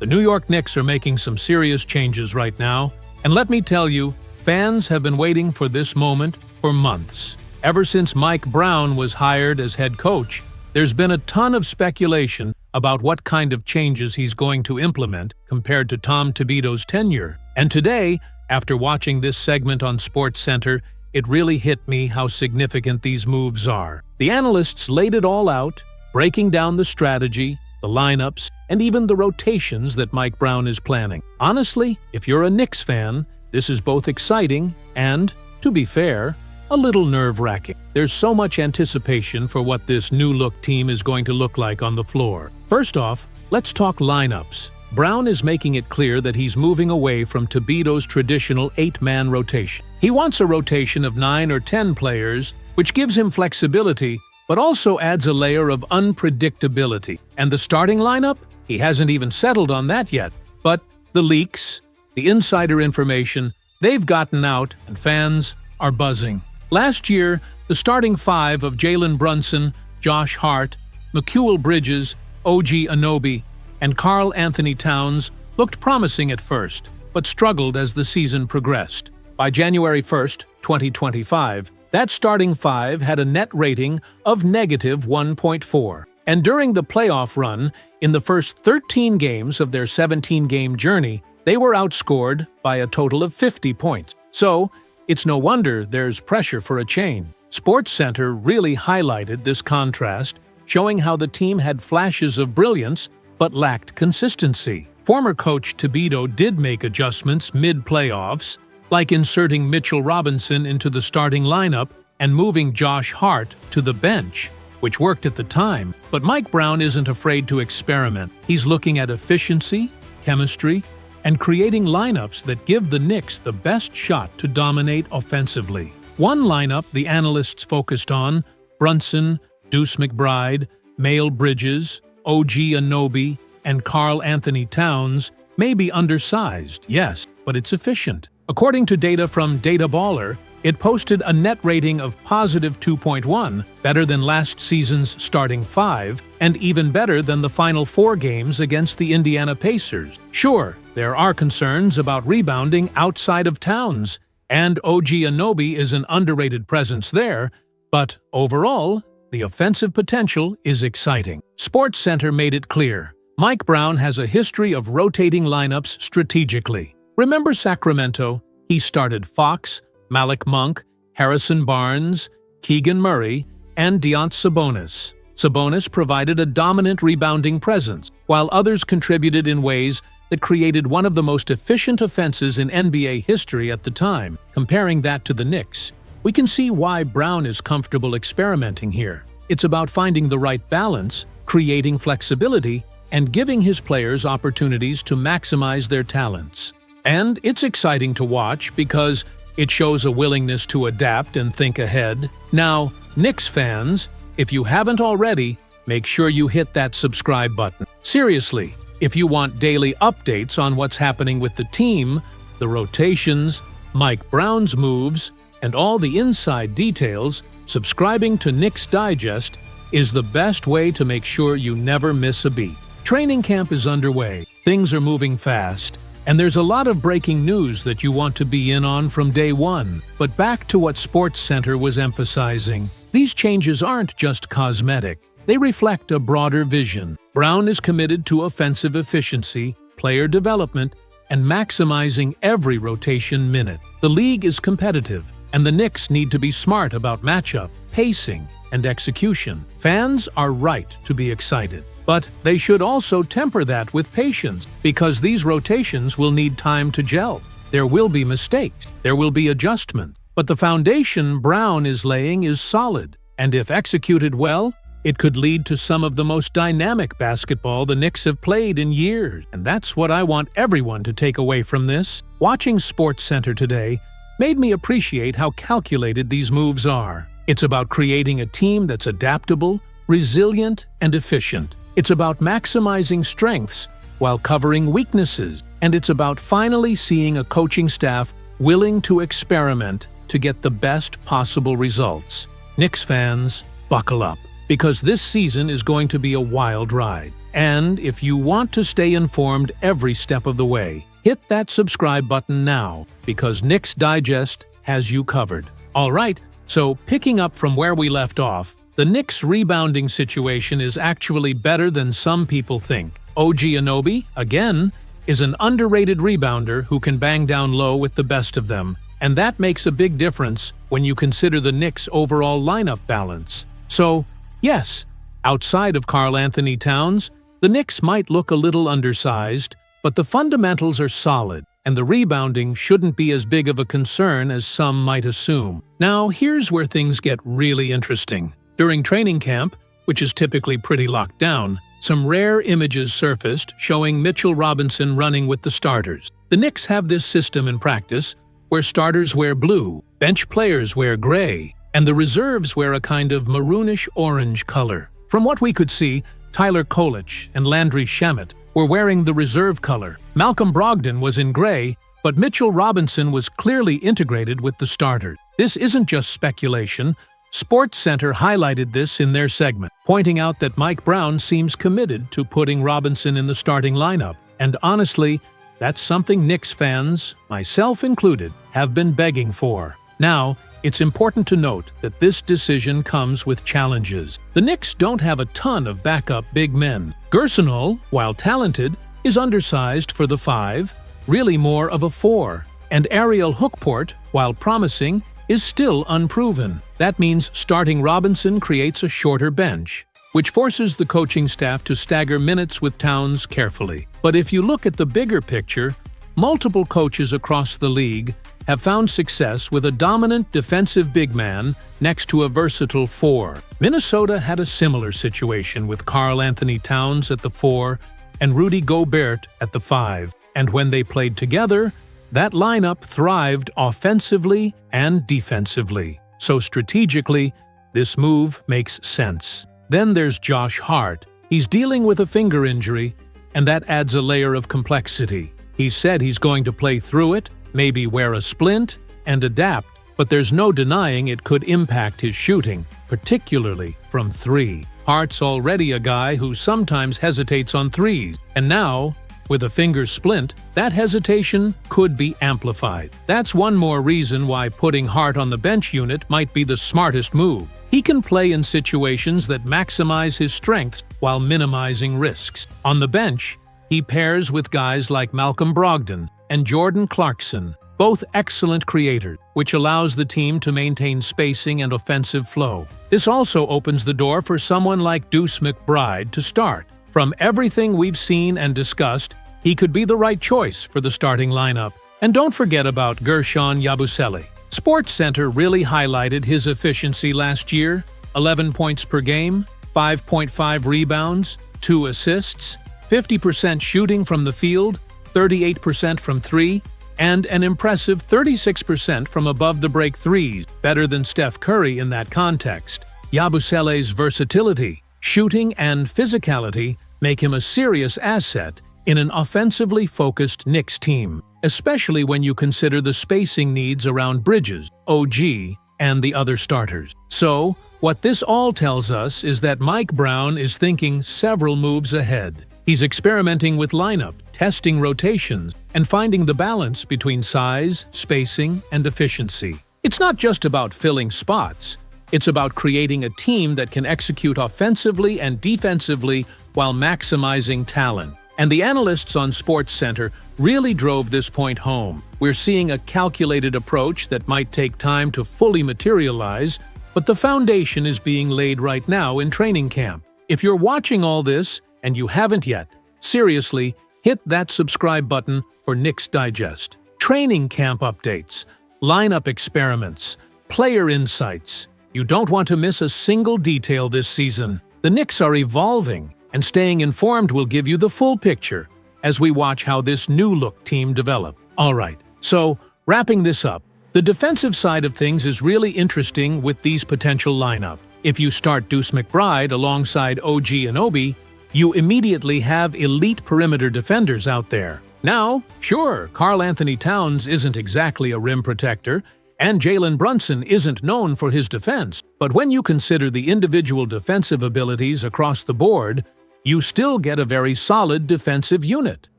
The New York Knicks are making some serious changes right now, and let me tell you, fans have been waiting for this moment for months. Ever since Mike Brown was hired as head coach, there's been a ton of speculation about what kind of changes he's going to implement compared to Tom Thibodeau's tenure. And today, after watching this segment on Sportcenter, it really hit me how significant these moves are. The analysts laid it all out, breaking down the strategy, the lineups, and even the rotations that Mike Brown is planning. Honestly, if you're a Knicks fan, this is both exciting and, to be fair, a little nerve-wracking. There's so much anticipation for what this new-look team is going to look like on the floor. First off, let's talk lineups. Brown is making it clear that he's moving away from Thibodeau's traditional 8-man rotation. He wants a rotation of 9 or 10 players, which gives him flexibility, but also adds a layer of unpredictability. And the starting lineup? He hasn't even settled on that yet. But the leaks, the insider information, they've gotten out, and fans are buzzing. Last year, the starting 5 of Jalen Brunson, Josh Hart, Mikal Bridges, OG Anunoby, and Karl Anthony Towns looked promising at first, but struggled as the season progressed. By January 1st, 2025, that starting 5 had a net rating of -1.4. And during the playoff run, in the first 13 games of their 17-game journey, they were outscored by a total of 50 points. So, it's no wonder there's pressure for a change. Sportcenter really highlighted this contrast, showing how the team had flashes of brilliance but lacked consistency. Former coach Thibodeau did make adjustments mid-playoffs, like inserting Mitchell Robinson into the starting lineup and moving Josh Hart to the bench, which worked at the time. But Mike Brown isn't afraid to experiment. He's looking at efficiency, chemistry, and creating lineups that give the Knicks the best shot to dominate offensively. One lineup the analysts focused on, Brunson, Deuce McBride, Mikal Bridges, OG Anunoby, and Karl Anthony Towns, may be undersized, yes, but it's efficient. According to data from Data Baller, it posted a net rating of +2.1, better than last season's starting 5, and even better than the final 4 games against the Indiana Pacers. Sure, there are concerns about rebounding outside of Towns, and OG Anunoby is an underrated presence there, but overall, the offensive potential is exciting. Sportcenter made it clear. Mike Brown has a history of rotating lineups strategically. Remember Sacramento? He started Fox, Malik Monk, Harrison Barnes, Keegan Murray, and Deonte Sabonis. Sabonis provided a dominant rebounding presence, while others contributed in ways that created one of the most efficient offenses in NBA history at the time. Comparing that to the Knicks, we can see why Brown is comfortable experimenting here. It's about finding the right balance, creating flexibility, and giving his players opportunities to maximize their talents. And it's exciting to watch because it shows a willingness to adapt and think ahead. Now, Knicks fans, if you haven't already, make sure you hit that subscribe button. Seriously, if you want daily updates on what's happening with the team, the rotations, Mike Brown's moves, and all the inside details, subscribing to Knicks Digest is the best way to make sure you never miss a beat. Training camp is underway, things are moving fast, and there's a lot of breaking news that you want to be in on from day one. But back to what Sportcenter was emphasizing. These changes aren't just cosmetic. They reflect a broader vision. Brown is committed to offensive efficiency, player development, and maximizing every rotation minute. The league is competitive, and the Knicks need to be smart about matchup, pacing, and execution. Fans are right to be excited, but they should also temper that with patience, because these rotations will need time to gel. There will be mistakes, there will be adjustment, but the foundation Brown is laying is solid, and if executed well, it could lead to some of the most dynamic basketball the Knicks have played in years. And that's what I want everyone to take away from this. Watching Sportcenter today made me appreciate how calculated these moves are. It's about creating a team that's adaptable, resilient, and efficient. It's about maximizing strengths while covering weaknesses. And it's about finally seeing a coaching staff willing to experiment to get the best possible results. Knicks fans, buckle up, because this season is going to be a wild ride. And if you want to stay informed every step of the way, hit that subscribe button now, because Knicks Digest has you covered. Alright, so picking up from where we left off, the Knicks' rebounding situation is actually better than some people think. OG Anunoby, again, is an underrated rebounder who can bang down low with the best of them, and that makes a big difference when you consider the Knicks' overall lineup balance. So, yes, outside of Karl-Anthony Towns, the Knicks might look a little undersized, but the fundamentals are solid, and the rebounding shouldn't be as big of a concern as some might assume. Now, here's where things get really interesting. During training camp, which is typically pretty locked down, some rare images surfaced showing Mitchell Robinson running with the starters. The Knicks have this system in practice where starters wear blue, bench players wear gray, and the reserves wear a kind of maroonish-orange color. From what we could see, Tyler Kolich and Landry Shamet were wearing the reserve color. Malcolm Brogdon was in gray, but Mitchell Robinson was clearly integrated with the starters. This isn't just speculation. Sportcenter highlighted this in their segment, pointing out that Mike Brown seems committed to putting Robinson in the starting lineup. And honestly, that's something Knicks fans, myself included, have been begging for. Now, it's important to note that this decision comes with challenges. The Knicks don't have a ton of backup big men. Gersenol, while talented, is undersized for the 5, really more of a 4. And Ariel Hookport, while promising, is still unproven. That means starting Robinson creates a shorter bench, which forces the coaching staff to stagger minutes with Towns carefully. But if you look at the bigger picture, multiple coaches across the league have found success with a dominant defensive big man next to a versatile 4. Minnesota had a similar situation with Karl-Anthony Towns at the 4 and Rudy Gobert at the 5. And when they played together, that lineup thrived offensively and defensively. So strategically, this move makes sense. Then there's Josh Hart. He's dealing with a finger injury, and that adds a layer of complexity. He said he's going to play through it, maybe wear a splint, and adapt, but there's no denying it could impact his shooting, particularly from 3. Hart's already a guy who sometimes hesitates on 3s, and now, with a finger splint, that hesitation could be amplified. That's one more reason why putting Hart on the bench unit might be the smartest move. He can play in situations that maximize his strengths while minimizing risks. On the bench, he pairs with guys like Malcolm Brogdon and Jordan Clarkson, both excellent creators, which allows the team to maintain spacing and offensive flow. This also opens the door for someone like Deuce McBride to start. From everything we've seen and discussed, he could be the right choice for the starting lineup. And don't forget about Guerschon Yabusele. Sportcenter really highlighted his efficiency last year: 11 points per game, 5.5 rebounds, 2 assists, 50% shooting from the field, 38% from 3, and an impressive 36% from above the break 3s, better than Steph Curry in that context. Yabusele's versatility, shooting, and physicality make him a serious asset in an offensively focused Knicks team, especially when you consider the spacing needs around Bridges, OG, and the other starters. So, what this all tells us is that Mike Brown is thinking several moves ahead. He's experimenting with lineup, testing rotations, and finding the balance between size, spacing, and efficiency. It's not just about filling spots. It's about creating a team that can execute offensively and defensively while maximizing talent. And the analysts on SportsCenter really drove this point home. We're seeing a calculated approach that might take time to fully materialize, but the foundation is being laid right now in training camp. If you're watching all this and you haven't yet, seriously, hit that subscribe button for Knicks Digest. Training camp updates, lineup experiments, player insights. You don't want to miss a single detail this season. The Knicks are evolving, and staying informed will give you the full picture as we watch how this new-look team develop. Alright, so wrapping this up, the defensive side of things is really interesting with these potential lineup. If you start Deuce McBride alongside OG Anunoby, you immediately have elite perimeter defenders out there. Now, sure, Karl-Anthony Towns isn't exactly a rim protector, and Jalen Brunson isn't known for his defense, but when you consider the individual defensive abilities across the board, you still get a very solid defensive unit.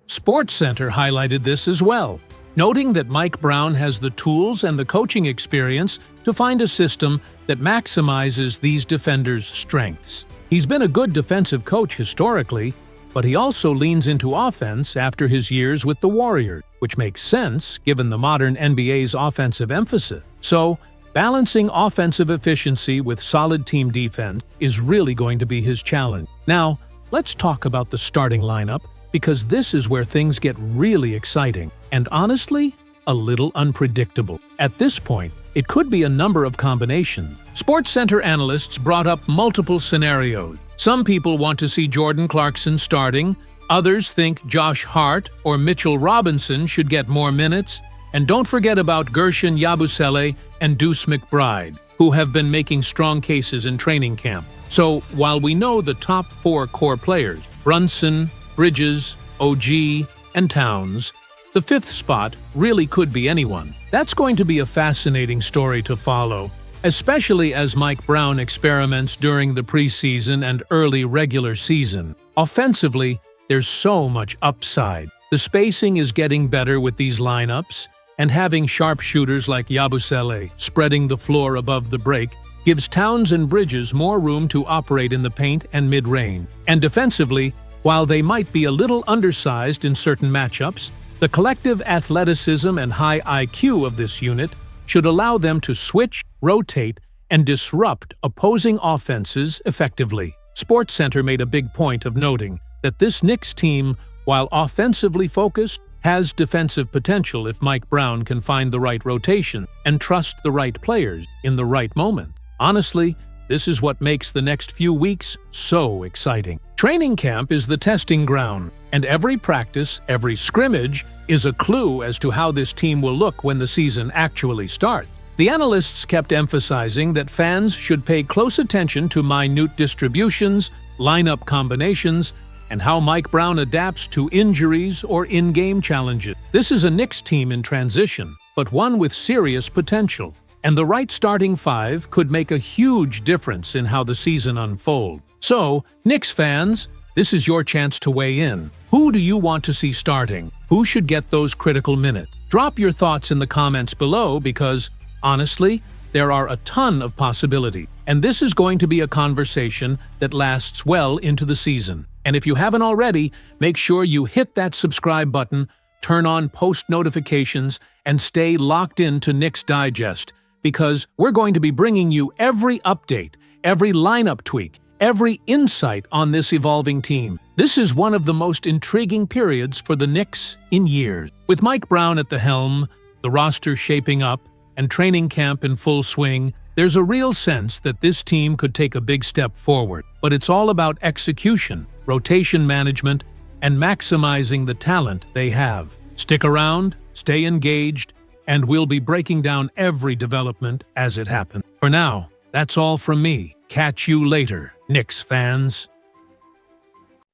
Sportcenter highlighted this as well, noting that Mike Brown has the tools and the coaching experience to find a system that maximizes these defenders' strengths. He's been a good defensive coach historically, but he also leans into offense after his years with the Warriors, which makes sense given the modern NBA's offensive emphasis. So, balancing offensive efficiency with solid team defense is really going to be his challenge. Now, let's talk about the starting lineup, because this is where things get really exciting and, honestly, a little unpredictable. At this point, it could be a number of combinations. Sportcenter analysts brought up multiple scenarios. Some people want to see Jordan Clarkson starting, others think Josh Hart or Mitchell Robinson should get more minutes, and don't forget about Gershon Yabusele and Deuce McBride, who have been making strong cases in training camp. So, while we know the top 4 core players, Brunson, Bridges, OG, and Towns, the 5th spot really could be anyone. That's going to be a fascinating story to follow, especially as Mike Brown experiments during the preseason and early regular season. Offensively, there's so much upside. The spacing is getting better with these lineups, and having sharpshooters like Yabusele spreading the floor above the break gives Towns and Bridges more room to operate in the paint and mid-range. And defensively, while they might be a little undersized in certain matchups, the collective athleticism and high IQ of this unit should allow them to switch, rotate, and disrupt opposing offenses effectively. Sportcenter made a big point of noting that this Knicks team, while offensively focused, has defensive potential if Mike Brown can find the right rotation and trust the right players in the right moment. Honestly, this is what makes the next few weeks so exciting. Training camp is the testing ground, and every practice, every scrimmage, is a clue as to how this team will look when the season actually starts. The analysts kept emphasizing that fans should pay close attention to minute distributions, lineup combinations, and how Mike Brown adapts to injuries or in-game challenges. This is a Knicks team in transition, but one with serious potential. And the right starting 5 could make a huge difference in how the season unfolds. So, Knicks fans, this is your chance to weigh in. Who do you want to see starting? Who should get those critical minutes? Drop your thoughts in the comments below because, honestly, there are a ton of possibilities. And this is going to be a conversation that lasts well into the season. And if you haven't already, make sure you hit that subscribe button, turn on post notifications, and stay locked in to Knicks Digest, because we're going to be bringing you every update, every lineup tweak, every insight on this evolving team. This is one of the most intriguing periods for the Knicks in years. With Mike Brown at the helm, the roster shaping up, and training camp in full swing, there's a real sense that this team could take a big step forward. But it's all about execution, rotation management, and maximizing the talent they have. Stick around, stay engaged, and we'll be breaking down every development as it happens. For now, that's all from me. Catch you later, Knicks fans.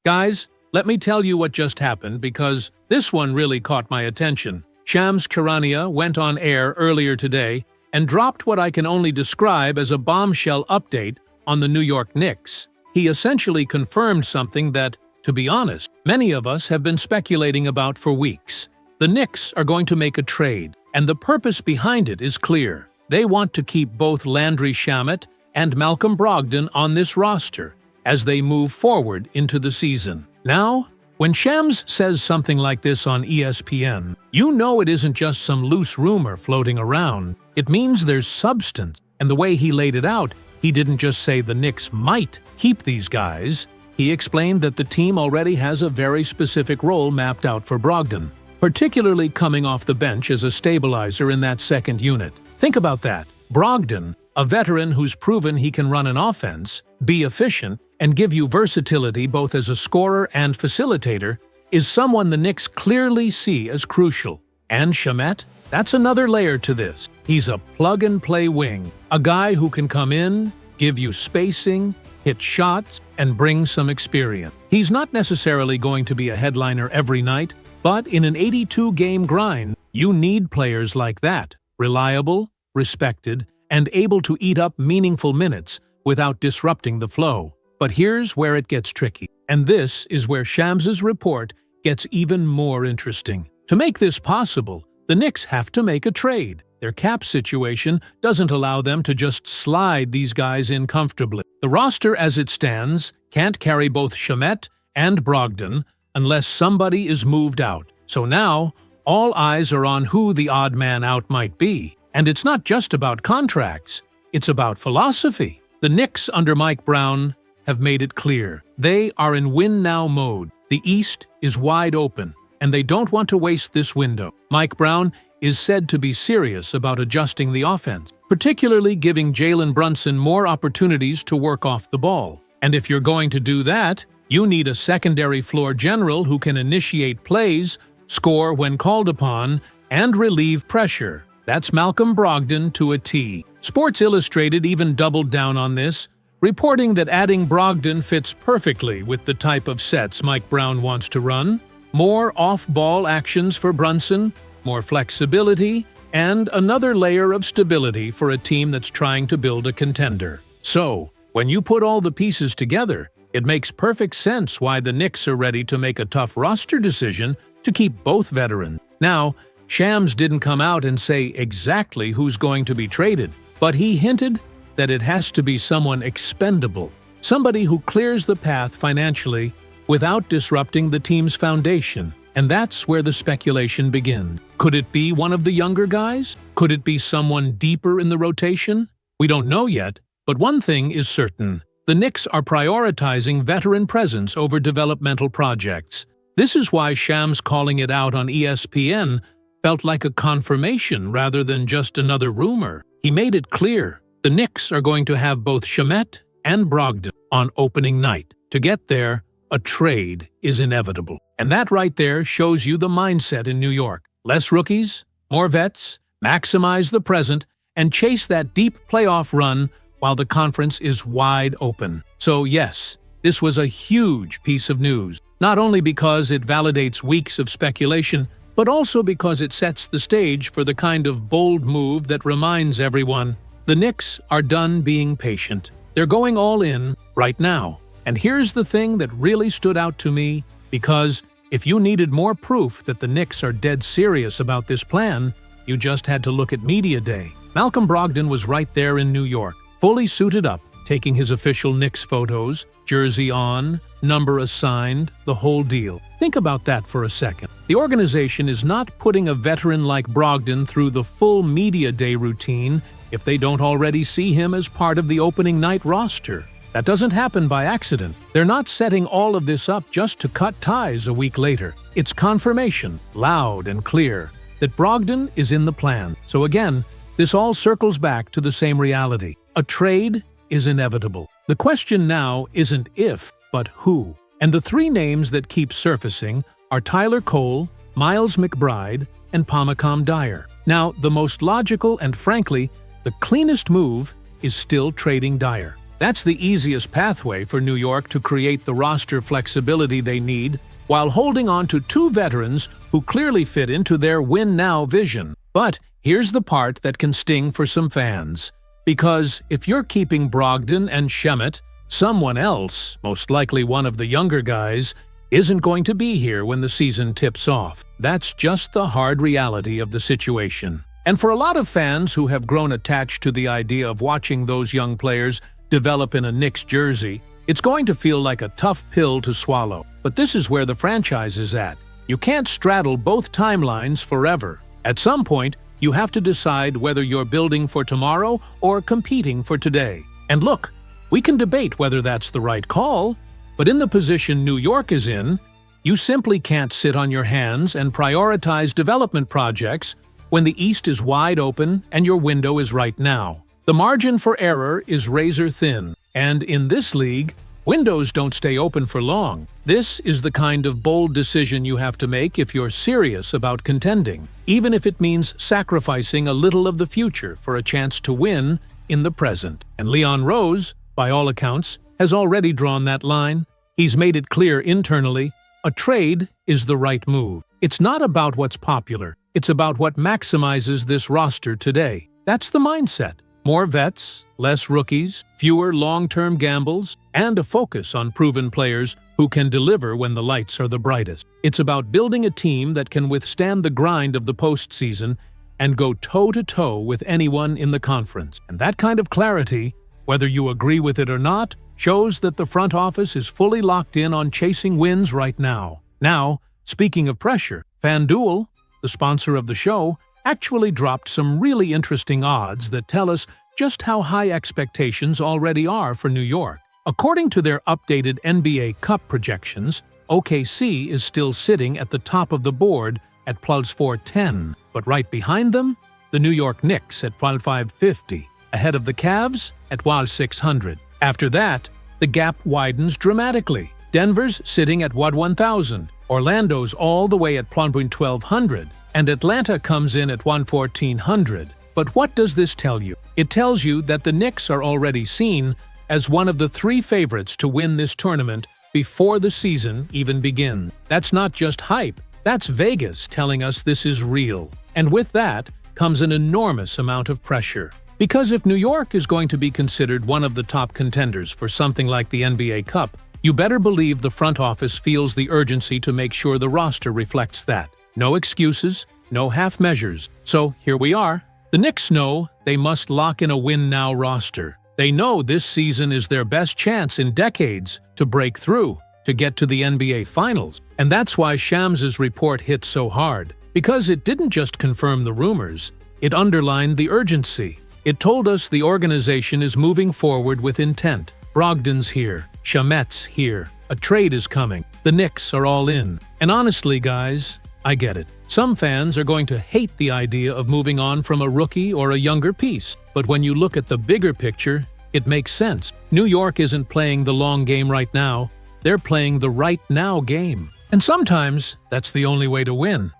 Guys, let me tell you what just happened because this one really caught my attention. Shams Charania went on air earlier today and dropped what I can only describe as a bombshell update on the New York Knicks. He essentially confirmed something that, to be honest, many of us have been speculating about for weeks. The Knicks are going to make a trade, and the purpose behind it is clear. They want to keep both Landry Shamet and Malcolm Brogdon on this roster as they move forward into the season. Now, when Shams says something like this on ESPN, you know it isn't just some loose rumor floating around. It means there's substance, and the way he laid it out, he didn't just say the Knicks might keep these guys. He explained that the team already has a very specific role mapped out for Brogdon, particularly coming off the bench as a stabilizer in that second unit. Think about that. Brogdon, a veteran who's proven he can run an offense, be efficient, and give you versatility both as a scorer and facilitator, is someone the Knicks clearly see as crucial. And Shamet? That's another layer to this. He's a plug-and-play wing, a guy who can come in, give you spacing, hit shots, and bring some experience. He's not necessarily going to be a headliner every night, but in an 82-game grind, you need players like that, reliable, respected, and able to eat up meaningful minutes without disrupting the flow. But here's where it gets tricky. And this is where Shams's report gets even more interesting. To make this possible, the Knicks have to make a trade. Their cap situation doesn't allow them to just slide these guys in comfortably. The roster as it stands can't carry both Shamet and Brogdon unless somebody is moved out. So now, all eyes are on who the odd man out might be. And it's not just about contracts, it's about philosophy. The Knicks under Mike Brown have made it clear. They are in win-now mode. The East is wide open, and they don't want to waste this window. Mike Brown is said to be serious about adjusting the offense, particularly giving Jalen Brunson more opportunities to work off the ball. And if you're going to do that, you need a secondary floor general who can initiate plays, score when called upon, and relieve pressure. That's Malcolm Brogdon to a T. Sports Illustrated even doubled down on this, reporting that adding Brogdon fits perfectly with the type of sets Mike Brown wants to run. More off-ball actions for Brunson, more flexibility, and another layer of stability for a team that's trying to build a contender. So, when you put all the pieces together, it makes perfect sense why the Knicks are ready to make a tough roster decision to keep both veterans. Now, Shams didn't come out and say exactly who's going to be traded, but he hinted that it has to be someone expendable, somebody who clears the path financially without disrupting the team's foundation. And that's where the speculation begins. Could it be one of the younger guys? Could it be someone deeper in the rotation? We don't know yet, but one thing is certain. The Knicks are prioritizing veteran presence over developmental projects. This is why Shams calling it out on ESPN felt like a confirmation rather than just another rumor. He made it clear the Knicks are going to have both Shamet and Brogdon on opening night. To get there, a trade is inevitable. And that right there shows you the mindset in New York. Less rookies, more vets, maximize the present, and chase that deep playoff run while the conference is wide open. So yes, this was a huge piece of news, not only because it validates weeks of speculation, but also because it sets the stage for the kind of bold move that reminds everyone the Knicks are done being patient. They're going all in right now. And here's the thing that really stood out to me, because if you needed more proof that the Knicks are dead serious about this plan, you just had to look at Media Day. Malcolm Brogdon was right there in New York, fully suited up, taking his official Knicks photos, jersey on, number assigned, the whole deal. Think about that for a second. The organization is not putting a veteran like Brogdon through the full Media Day routine if they don't already see him as part of the opening night roster. That doesn't happen by accident. They're not setting all of this up just to cut ties a week later. It's confirmation, loud and clear, that Brogdon is in the plan. So again, this all circles back to the same reality. A trade is inevitable. The question now isn't if, but who. And the three names that keep surfacing are Tyler Cole, Miles McBride, and Pamacom Dyer. Now, the most logical and frankly, the cleanest move is still trading Dyer. That's the easiest pathway for New York to create the roster flexibility they need while holding on to two veterans who clearly fit into their win-now vision. But here's the part that can sting for some fans. Because if you're keeping Brogdon and Shamet, someone else, most likely one of the younger guys, isn't going to be here when the season tips off. That's just the hard reality of the situation. And for a lot of fans who have grown attached to the idea of watching those young players develop in a Knicks jersey, it's going to feel like a tough pill to swallow. But this is where the franchise is at. You can't straddle both timelines forever. At some point, you have to decide whether you're building for tomorrow or competing for today. And look, we can debate whether that's the right call, but in the position New York is in, you simply can't sit on your hands and prioritize development projects when the East is wide open and your window is right now. The margin for error is razor thin, and in this league, windows don't stay open for long. This is the kind of bold decision you have to make if you're serious about contending, even if it means sacrificing a little of the future for a chance to win in the present. And Leon Rose, by all accounts, has already drawn that line. He's made it clear internally, a trade is the right move. It's not about what's popular, it's about what maximizes this roster today. That's the mindset. More vets, less rookies, fewer long-term gambles, and a focus on proven players who who can deliver when the lights are the brightest. It's about building a team that can withstand the grind of the postseason and go toe-to-toe with anyone in the conference. And that kind of clarity, whether you agree with it or not, shows that the front office is fully locked in on chasing wins right now. Now, speaking of pressure, FanDuel, the sponsor of the show, actually dropped some really interesting odds that tell us just how high expectations already are for New York. According to their updated NBA Cup projections, OKC is still sitting at the top of the board at plus 410, but right behind them, the New York Knicks at plus 550, ahead of the Cavs at plus 600. After that, the gap widens dramatically. Denver's sitting at 1,000, Orlando's all the way at plus 1,200, and Atlanta comes in at 1,400. But what does this tell you? It tells you that the Knicks are already seen as one of the 3 favorites to win this tournament before the season even begins. That's not just hype, that's Vegas telling us this is real. And with that comes an enormous amount of pressure. Because if New York is going to be considered one of the top contenders for something like the NBA Cup, you better believe the front office feels the urgency to make sure the roster reflects that. No excuses, no half measures. So here we are. The Knicks know they must lock in a win-now roster. They know this season is their best chance in decades to break through, to get to the NBA Finals. And that's why Shams's report hit so hard. Because it didn't just confirm the rumors, it underlined the urgency. It told us the organization is moving forward with intent. Brogdon's here, Shamet's here, a trade is coming. The Knicks are all in. And honestly, guys, I get it. Some fans are going to hate the idea of moving on from a rookie or a younger piece. But when you look at the bigger picture, it makes sense. New York isn't playing the long game right now. They're playing the right now game. And sometimes, that's the only way to win.